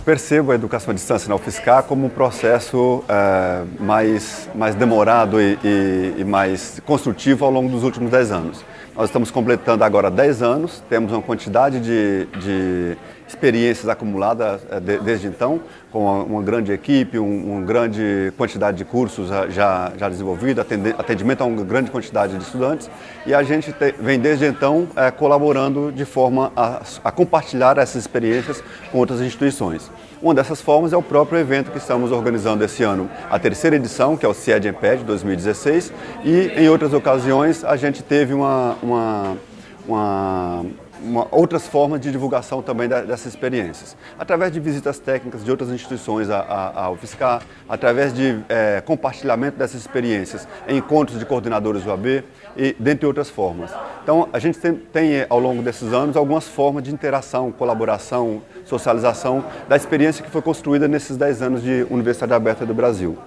percebo a educação à distância na UFSCar como um processo mais demorado e mais construtivo ao longo dos últimos 10 anos. Nós estamos completando agora 10 anos, temos uma quantidade de experiências acumuladas desde então, com uma grande equipe, uma grande quantidade de cursos já desenvolvidos, atendimento a uma grande quantidade de estudantes, e a gente vem desde então colaborando de forma a compartilhar essas experiências com outras instituições. Uma dessas formas é o próprio evento que estamos organizando esse ano, a terceira edição, que é o CIED-EMPED 2016, e em outras ocasiões a gente teve outras formas de divulgação também dessas experiências. Através de visitas técnicas de outras instituições à UFSCar, através de compartilhamento dessas experiências em encontros de coordenadores UAB e dentre outras formas. Então, a gente tem ao longo desses anos algumas formas de interação, colaboração, socialização da experiência que foi construída nesses 10 anos de Universidade Aberta do Brasil.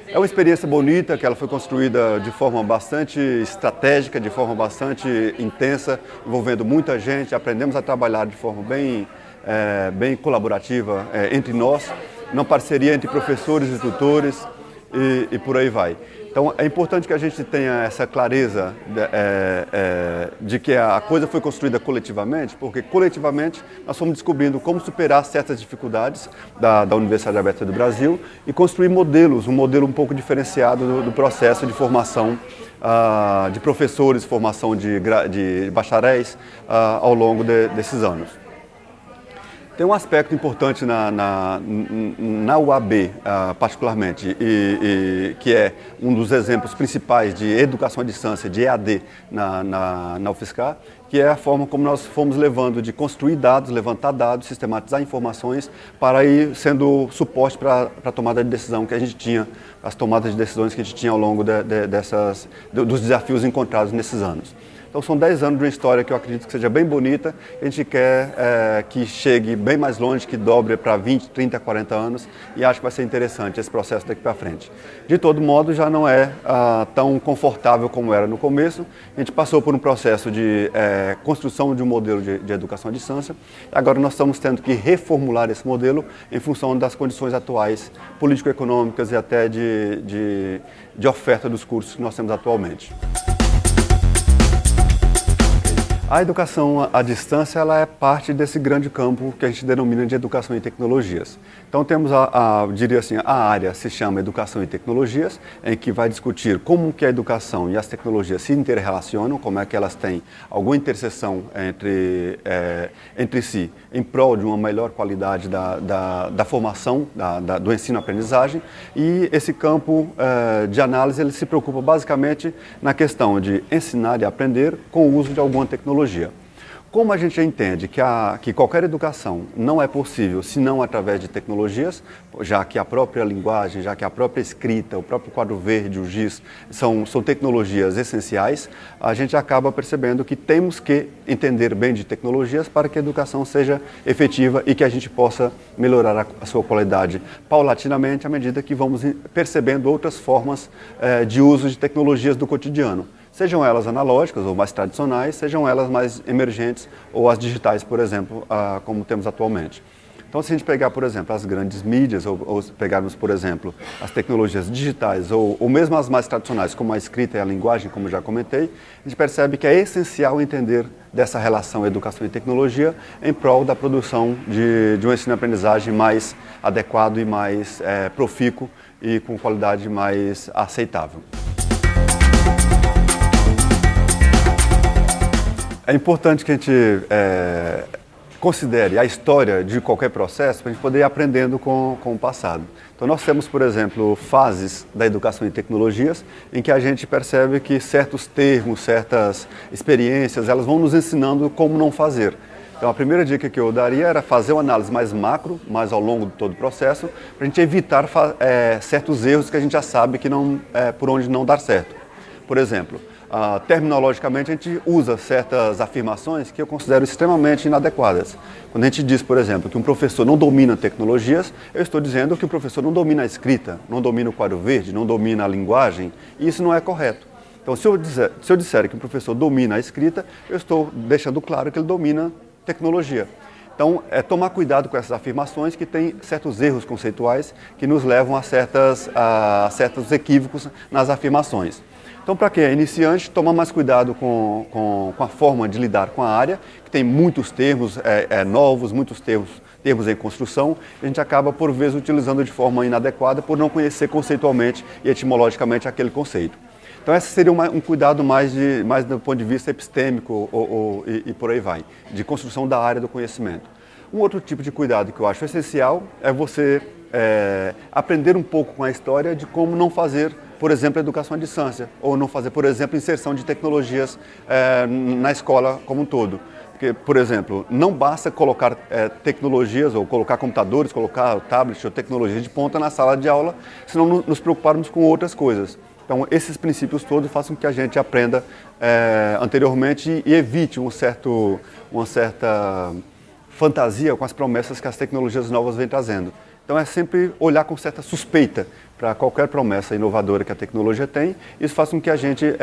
É uma experiência bonita, que ela foi construída de forma bastante estratégica, de forma bastante intensa, envolvendo muita gente. Aprendemos a trabalhar de forma bem colaborativa entre nós, numa parceria entre professores e tutores e por aí vai. Então é importante que a gente tenha essa clareza de que a coisa foi construída coletivamente, porque coletivamente nós fomos descobrindo como superar certas dificuldades da Universidade Aberta do Brasil e construir modelos, um modelo um pouco diferenciado do processo de formação de professores, formação de bacharéis ao longo desses anos. Tem um aspecto importante na UAB, particularmente, que é um dos exemplos principais de educação à distância, de EAD, na UFSCar, que é a forma como nós fomos levando de construir dados, levantar dados, sistematizar informações, para ir sendo suporte para a tomada de decisão que a gente tinha, as tomadas de decisões que a gente tinha ao longo dos desafios encontrados nesses anos. Então são 10 anos de uma história que eu acredito que seja bem bonita, a gente quer que chegue bem mais longe, que dobre para 20, 30, 40 anos, e acho que vai ser interessante esse processo daqui para frente. De todo modo, já não é tão confortável como era no começo, a gente passou por um processo de construção de um modelo de educação à distância, e agora nós estamos tendo que reformular esse modelo em função das condições atuais, político-econômicas e até de oferta dos cursos que nós temos atualmente. A educação à distância ela é parte desse grande campo que a gente denomina de educação e tecnologias. Então temos diria assim, a área se chama Educação e Tecnologias, em que vai discutir como que a educação e as tecnologias se interrelacionam, como é que elas têm alguma interseção entre si, em prol de uma melhor qualidade da formação, do ensino-aprendizagem. E esse campo de análise ele se preocupa basicamente na questão de ensinar e aprender com o uso de alguma tecnologia. Como a gente entende que qualquer educação não é possível senão através de tecnologias, já que a própria linguagem, já que a própria escrita, o próprio quadro verde, o GIS, são tecnologias essenciais, a gente acaba percebendo que temos que entender bem de tecnologias para que a educação seja efetiva e que a gente possa melhorar a sua qualidade paulatinamente à medida que vamos percebendo outras formas de uso de tecnologias do cotidiano. Sejam elas analógicas ou mais tradicionais, sejam elas mais emergentes ou as digitais, por exemplo, como temos atualmente. Então, se a gente pegar, por exemplo, as grandes mídias ou pegarmos, por exemplo, as tecnologias digitais ou mesmo as mais tradicionais, como a escrita e a linguagem, como já comentei, a gente percebe que é essencial entender dessa relação educação e tecnologia em prol da produção de um ensino-aprendizagem mais adequado e mais profícuo e com qualidade mais aceitável. É importante que a gente considere a história de qualquer processo para a gente poder ir aprendendo com o passado. Então nós temos, por exemplo, fases da educação em tecnologias em que a gente percebe que certos termos, certas experiências, elas vão nos ensinando como não fazer. Então a primeira dica que eu daria era fazer uma análise mais macro, mais ao longo de todo o processo, para a gente evitar certos erros que a gente já sabe que por onde não dar certo. Por exemplo, terminologicamente a gente usa certas afirmações que eu considero extremamente inadequadas. Quando a gente diz, por exemplo, que um professor não domina tecnologias, eu estou dizendo que o professor não domina a escrita, não domina o quadro verde, não domina a linguagem, e isso não é correto. Então, se eu disser que o professor domina a escrita, eu estou deixando claro que ele domina tecnologia. Então, é tomar cuidado com essas afirmações que têm certos erros conceituais que nos levam a certos equívocos nas afirmações. Então, para quem é iniciante, toma mais cuidado com a forma de lidar com a área, que tem muitos termos novos, muitos termos em construção, e a gente acaba, por vezes, utilizando de forma inadequada por não conhecer conceitualmente e etimologicamente aquele conceito. Então, esse seria um cuidado mais do ponto de vista epistêmico e por aí vai, de construção da área do conhecimento. Um outro tipo de cuidado que eu acho essencial é você aprender um pouco com a história de como não fazer, por exemplo, educação à distância, ou não fazer, por exemplo, inserção de tecnologias na escola como um todo. Porque, por exemplo, não basta colocar tecnologias, ou colocar computadores, colocar tablets ou tecnologias de ponta na sala de aula, se não nos preocuparmos com outras coisas. Então, esses princípios todos façam com que a gente aprenda anteriormente e evite uma certa fantasia com as promessas que as tecnologias novas vêm trazendo. Então, é sempre olhar com certa suspeita para qualquer promessa inovadora que a tecnologia tem. Isso faz com que a gente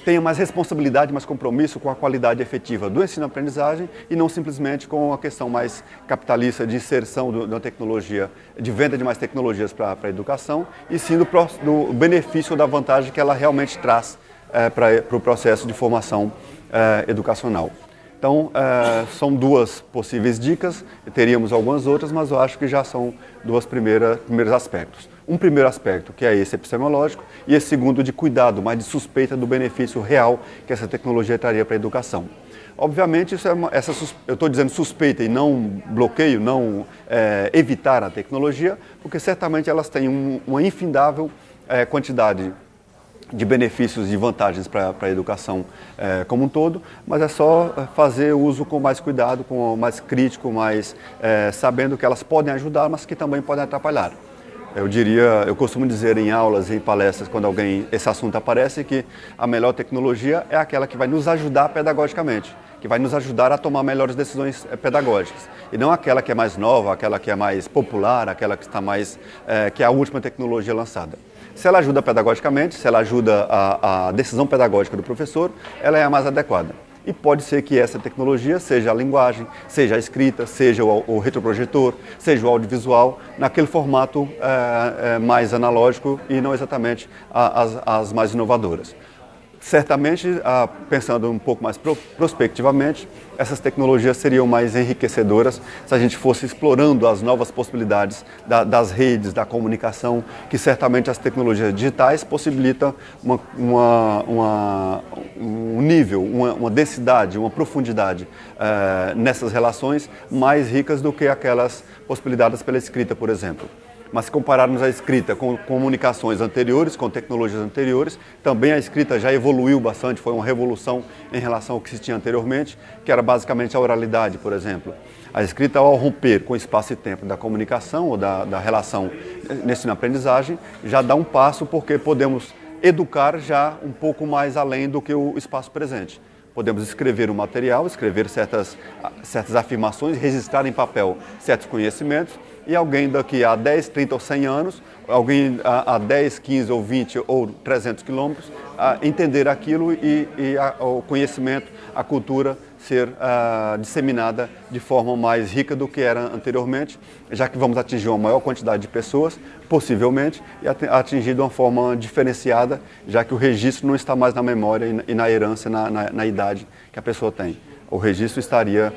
tenha mais responsabilidade, mais compromisso com a qualidade efetiva do ensino-aprendizagem e não simplesmente com a questão mais capitalista de inserção da tecnologia, de venda de mais tecnologias para a educação, e sim do benefício, da vantagem que ela realmente traz para o processo de formação educacional. Então, são duas possíveis dicas, teríamos algumas outras, mas eu acho que já são dois primeiros aspectos. Um primeiro aspecto, que é esse epistemológico, e esse segundo de cuidado, mais de suspeita do benefício real que essa tecnologia traria para a educação. Obviamente, eu estou dizendo suspeita e não bloqueio, não evitar a tecnologia, porque certamente elas têm uma infindável quantidade de benefícios e vantagens para a educação como um todo, mas é só fazer uso com mais cuidado, com mais crítico, mais sabendo que elas podem ajudar, mas que também podem atrapalhar. Eu costumo dizer em aulas e em palestras, quando esse assunto aparece, que a melhor tecnologia é aquela que vai nos ajudar pedagogicamente, que vai nos ajudar a tomar melhores decisões pedagógicas, e não aquela que é mais nova, aquela que é mais popular, aquela que que é a última tecnologia lançada. Se ela ajuda pedagogicamente, se ela ajuda a decisão pedagógica do professor, ela é a mais adequada. E pode ser que essa tecnologia seja a linguagem, seja a escrita, seja o retroprojetor, seja o audiovisual, naquele formato mais analógico e não exatamente as mais inovadoras. Certamente, pensando um pouco mais prospectivamente, essas tecnologias seriam mais enriquecedoras se a gente fosse explorando as novas possibilidades das redes, da comunicação, que certamente as tecnologias digitais possibilitam um nível, uma densidade, uma profundidade nessas relações mais ricas do que aquelas possibilidades pela escrita, por exemplo. Mas se compararmos a escrita com comunicações anteriores, com tecnologias anteriores, também a escrita já evoluiu bastante, foi uma revolução em relação ao que se tinha anteriormente, que era basicamente a oralidade, por exemplo. A escrita, ao romper com o espaço e tempo da comunicação ou da relação ensino-aprendizagem, já dá um passo porque podemos educar já um pouco mais além do que o espaço presente. Podemos escrever um material, escrever certas afirmações, registrar em papel certos conhecimentos, e alguém daqui a 10, 30 ou 100 anos, alguém a 10, 15 ou 20 ou 300 quilômetros, entender aquilo e o conhecimento, a cultura ser disseminada de forma mais rica do que era anteriormente, já que vamos atingir uma maior quantidade de pessoas, possivelmente, e atingir de uma forma diferenciada, já que o registro não está mais na memória e na herança, na idade que a pessoa tem. O registro estaria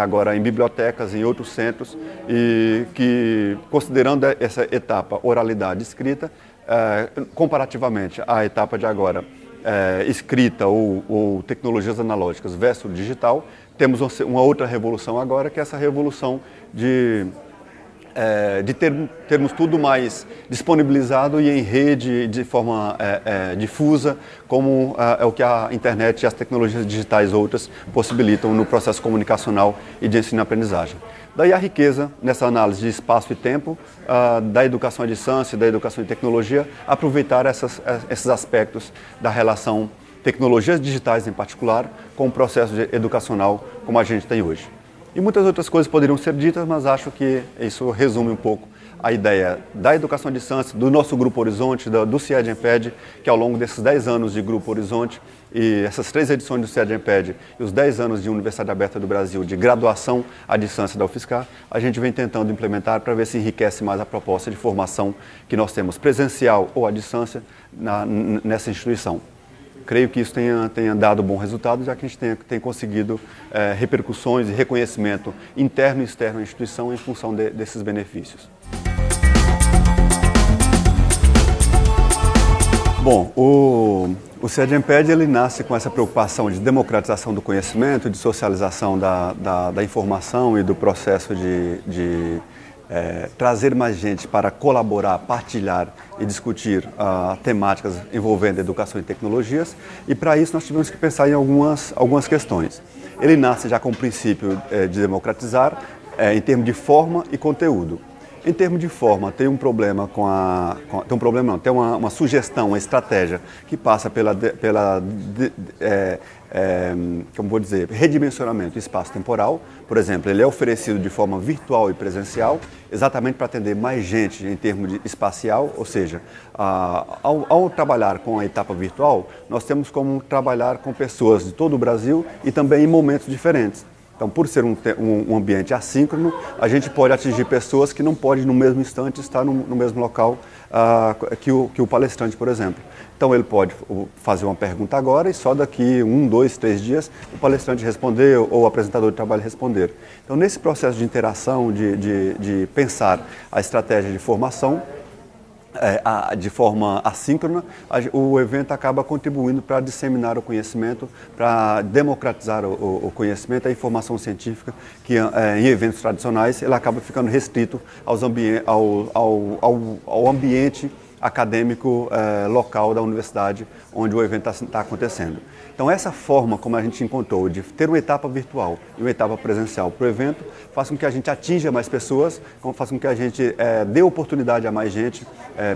agora em bibliotecas, em outros centros, e que, considerando essa etapa oralidade escrita, comparativamente à etapa de agora, escrita ou tecnologias analógicas versus digital, temos uma outra revolução agora, que é essa revolução de termos tudo mais disponibilizado e em rede, de forma difusa, como é o que a internet e as tecnologias digitais outras possibilitam no processo comunicacional e de ensino-aprendizagem. Daí a riqueza, nessa análise de espaço e tempo, da educação à distância, da educação e tecnologia, aproveitar esses aspectos da relação tecnologias digitais em particular com o processo educacional como a gente tem hoje. E muitas outras coisas poderiam ser ditas, mas acho que isso resume um pouco a ideia da educação à distância, do nosso Grupo Horizonte, do CIED-EMPED, que ao longo desses 10 anos de Grupo Horizonte e essas 3 edições do CIED-EMPED e os 10 anos de Universidade Aberta do Brasil de graduação à distância da UFSCar, a gente vem tentando implementar para ver se enriquece mais a proposta de formação que nós temos presencial ou à distância nessa instituição. Creio que isso tenha dado bom resultado, já que a gente tem conseguido repercussões e reconhecimento interno e externo à instituição em função desses benefícios. Bom, o CIED-EMPED ele nasce com essa preocupação de democratização do conhecimento, de socialização da informação e do processo de trazer mais gente para colaborar, partilhar e discutir temáticas envolvendo educação e tecnologias, e para isso nós tivemos que pensar em algumas questões. Ele nasce já com o princípio de democratizar em termos de forma e conteúdo. Em termos de forma, tem um problema tem uma sugestão, uma estratégia que passa como vou dizer, redimensionamento espaço-temporal. Por exemplo, ele é oferecido de forma virtual e presencial, exatamente para atender mais gente em termos de espacial, ou seja, ao trabalhar com a etapa virtual, nós temos como trabalhar com pessoas de todo o Brasil e também em momentos diferentes. Então, por ser um ambiente assíncrono, a gente pode atingir pessoas que não podem, no mesmo instante, estar no mesmo local que o palestrante, por exemplo. Então, ele pode fazer uma pergunta agora e só daqui 1, 2, 3 dias o palestrante responder ou o apresentador de trabalho responder. Então, nesse processo de interação, de pensar a estratégia de formação, de forma assíncrona, o evento acaba contribuindo para disseminar o conhecimento, para democratizar o conhecimento, a informação científica, que em eventos tradicionais ele acaba ficando restrito ao ambiente acadêmico local da universidade onde o evento está acontecendo. Então, essa forma como a gente encontrou de ter uma etapa virtual e uma etapa presencial para o evento faz com que a gente atinja mais pessoas, faz com que a gente dê oportunidade a mais gente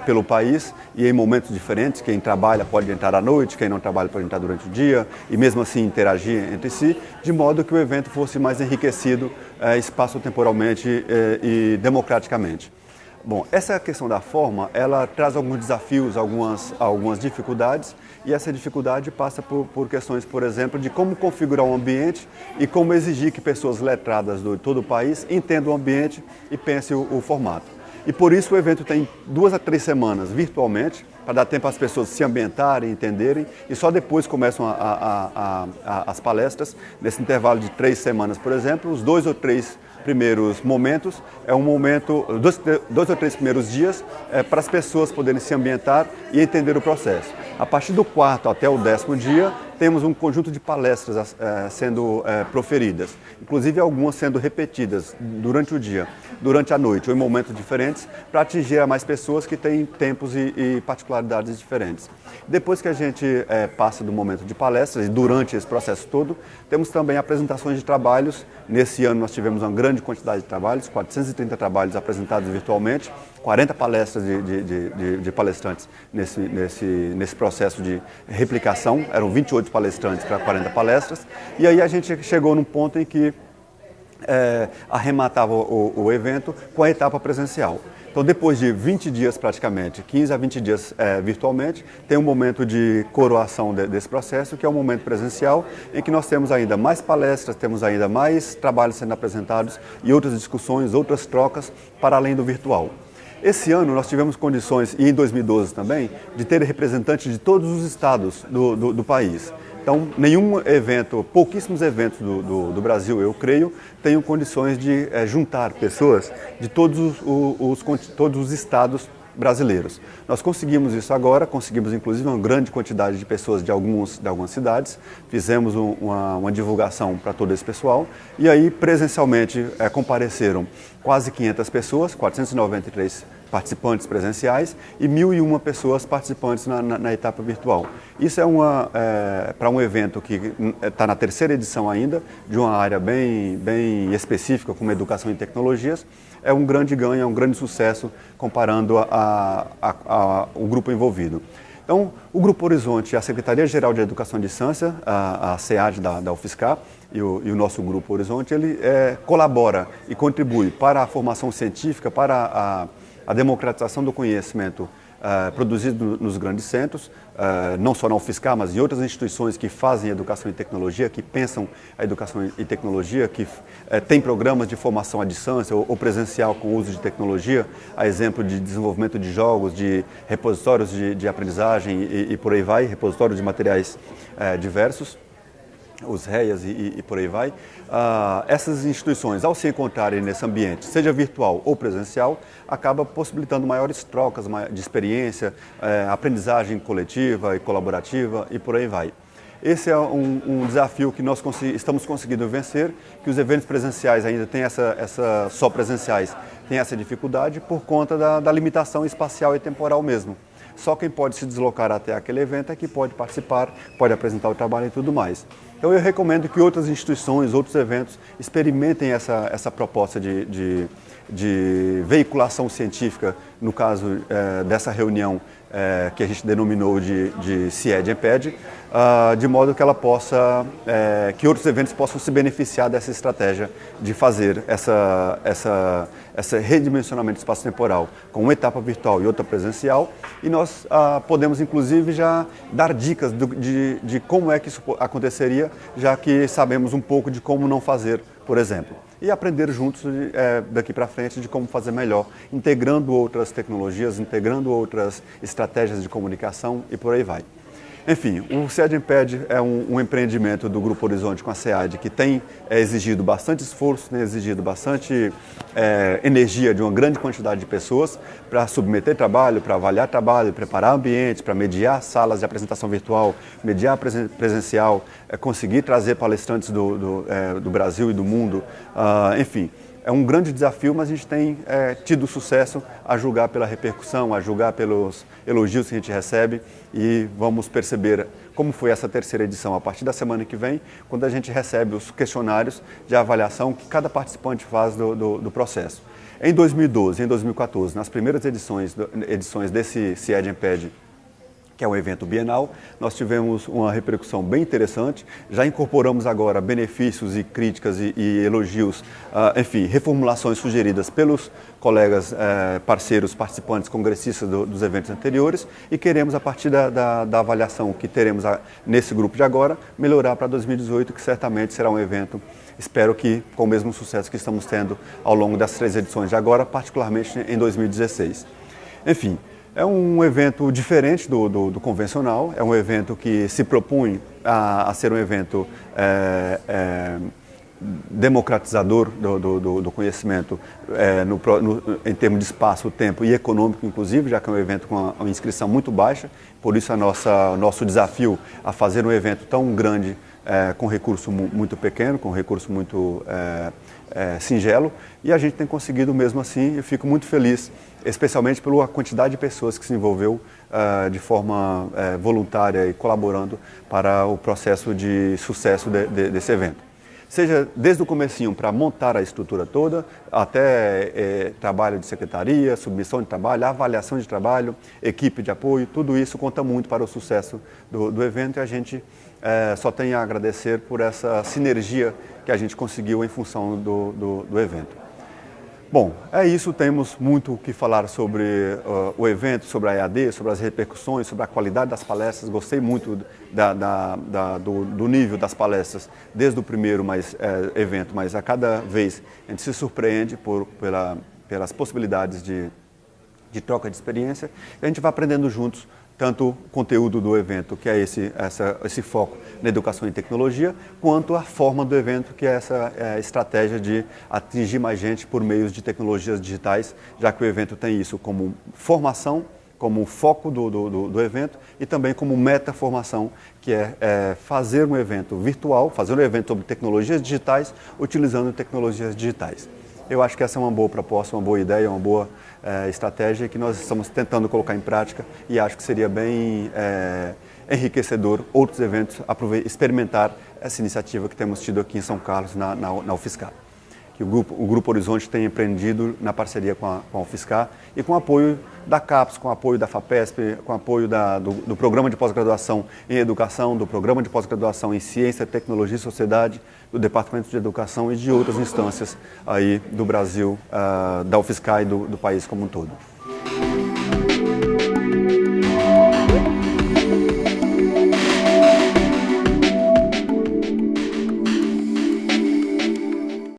pelo país e em momentos diferentes. Quem trabalha pode entrar à noite, quem não trabalha pode entrar durante o dia e mesmo assim interagir entre si, de modo que o evento fosse mais enriquecido espaço-temporalmente e democraticamente. Bom, essa questão da forma, ela traz alguns desafios, algumas dificuldades, e essa dificuldade passa por questões, por exemplo, de como configurar um ambiente e como exigir que pessoas letradas de todo o país entendam o ambiente e pensem o formato. E por isso o evento tem 2 a 3 semanas virtualmente, para dar tempo às pessoas se ambientarem, entenderem, e só depois começam as palestras. Nesse intervalo de 3 semanas, por exemplo, os 2 ou 3 primeiros momentos, dois ou três primeiros dias para as pessoas poderem se ambientar e entender o processo. A partir do 4º até o 10º dia, temos um conjunto de palestras sendo proferidas, inclusive algumas sendo repetidas durante o dia, durante a noite ou em momentos diferentes, para atingir a mais pessoas que têm tempos e particularidades diferentes. Depois que a gente passa do momento de palestras e durante esse processo todo, temos também apresentações de trabalhos. Nesse ano nós tivemos uma grande quantidade de trabalhos, 430 trabalhos apresentados virtualmente, 40 palestras de palestrantes nesse processo de replicação. Eram 28 palestrantes para 40 palestras. E aí a gente chegou num ponto em que arrematava o evento com a etapa presencial. Então, depois de 20 dias praticamente, 15 a 20 dias virtualmente, tem um momento de coroação desse processo, que é um momento presencial, em que nós temos ainda mais palestras, temos ainda mais trabalhos sendo apresentados e outras discussões, outras trocas, para além do virtual. Esse ano nós tivemos condições, e em 2012 também, de ter representantes de todos os estados do país. Então, pouquíssimos eventos do Brasil, eu creio, tenham condições de juntar pessoas de todos os estados brasileiros. Nós conseguimos isso agora, conseguimos inclusive uma grande quantidade de pessoas de algumas cidades, fizemos uma divulgação para todo esse pessoal e aí presencialmente compareceram quase 500 pessoas, 493 participantes presenciais e 1.001 pessoas participantes na etapa virtual. Isso para um evento que está na 3ª edição ainda, de uma área bem específica como educação e tecnologias, é um grande ganho, é um grande sucesso comparando o grupo envolvido. Então, o Grupo Horizonte, a Secretaria-Geral de Educação à Distância, a SEAD da UFSCar e o nosso Grupo Horizonte, ele colabora e contribui para a formação científica, para a democratização do conhecimento produzido nos grandes centros, não só na UFSCar, mas em outras instituições que fazem educação e tecnologia, que pensam a educação e tecnologia, que têm programas de formação à distância ou presencial com uso de tecnologia, a exemplo de desenvolvimento de jogos, de repositórios de aprendizagem e por aí vai, repositórios de materiais diversos, os REAs e por aí vai. Essas instituições, ao se encontrarem nesse ambiente, seja virtual ou presencial, acaba possibilitando maiores trocas de experiência, aprendizagem coletiva e colaborativa e por aí vai. Esse é um desafio que nós estamos conseguindo vencer, que os eventos presenciais ainda têm só presenciais, têm essa dificuldade por conta da limitação espacial e temporal mesmo. Só quem pode se deslocar até aquele evento é que pode participar, pode apresentar o trabalho e tudo mais. Então eu recomendo que outras instituições, outros eventos experimentem essa proposta de veiculação científica, no caso dessa reunião que a gente denominou de CIED-EMPED, de modo que ela possa, que outros eventos possam se beneficiar dessa estratégia de fazer esse redimensionamento espaço-temporal com uma etapa virtual e outra presencial, e nós podemos inclusive já dar dicas de como é que isso aconteceria, já que sabemos um pouco de como não fazer, por exemplo. E aprender juntos daqui para frente de como fazer melhor, integrando outras tecnologias, integrando outras estratégias de comunicação e por aí vai. Enfim, o CIED-EMPED é um empreendimento do Grupo Horizonte com a SEAD que tem exigido bastante esforço, tem exigido bastante energia de uma grande quantidade de pessoas para submeter trabalho, para avaliar trabalho, preparar ambientes, para mediar salas de apresentação virtual, mediar presencial, conseguir trazer palestrantes do Brasil e do mundo, enfim. É um grande desafio, mas a gente tem tido sucesso a julgar pela repercussão, a julgar pelos elogios que a gente recebe e vamos perceber como foi essa terceira edição a partir da semana que vem, quando a gente recebe os questionários de avaliação que cada participante faz do processo. Em 2012 e em 2014, nas primeiras edições desse CIED-EMPED, que é um evento bienal, nós tivemos uma repercussão bem interessante, já incorporamos agora benefícios e críticas e elogios, enfim, reformulações sugeridas pelos colegas parceiros, participantes, congressistas dos eventos anteriores e queremos, a partir da avaliação que teremos nesse grupo de agora, melhorar para 2018, que certamente será um evento, espero que com o mesmo sucesso que estamos tendo ao longo das 3 edições de agora, particularmente em 2016. Enfim, é um evento diferente do convencional, é um evento que se propõe a ser um evento democratizador do conhecimento em termos de espaço, tempo e econômico, inclusive, já que é um evento com uma inscrição muito baixa, por isso nosso desafio a fazer um evento tão grande com recurso muito pequeno, com recurso muito singelo, e a gente tem conseguido mesmo assim. Eu fico muito feliz, especialmente pela quantidade de pessoas que se envolveu de forma voluntária e colaborando para o processo de sucesso desse evento. Seja desde o comecinho para montar a estrutura toda, até trabalho de secretaria, submissão de trabalho, avaliação de trabalho, equipe de apoio, tudo isso conta muito para o sucesso do evento e a gente só tem a agradecer por essa sinergia que a gente conseguiu em função do evento. Bom, é isso, temos muito o que falar sobre o evento, sobre a EAD, sobre as repercussões, sobre a qualidade das palestras. Gostei muito do nível das palestras desde o primeiro evento, mas a cada vez a gente se surpreende pelas possibilidades de troca de experiência e a gente vai aprendendo juntos tanto o conteúdo do evento, que é esse foco na educação e tecnologia, quanto a forma do evento, que é essa estratégia de atingir mais gente por meios de tecnologias digitais, já que o evento tem isso como formação, como foco do evento e também como meta-formação, que é fazer um evento virtual, fazer um evento sobre tecnologias digitais, utilizando tecnologias digitais. Eu acho que essa é uma boa proposta, uma boa ideia, uma boa estratégia que nós estamos tentando colocar em prática e acho que seria bem enriquecedor outros eventos experimentar essa iniciativa que temos tido aqui em São Carlos, na UFSCar. Que o Grupo Horizonte tem empreendido na parceria com a UFSCar e com o apoio da CAPES, com o apoio da FAPESP, com o apoio do Programa de Pós-Graduação em Educação, do Programa de Pós-Graduação em Ciência, Tecnologia e Sociedade, do Departamento de Educação e de outras instâncias aí do Brasil, da UFSCar e do país como um todo.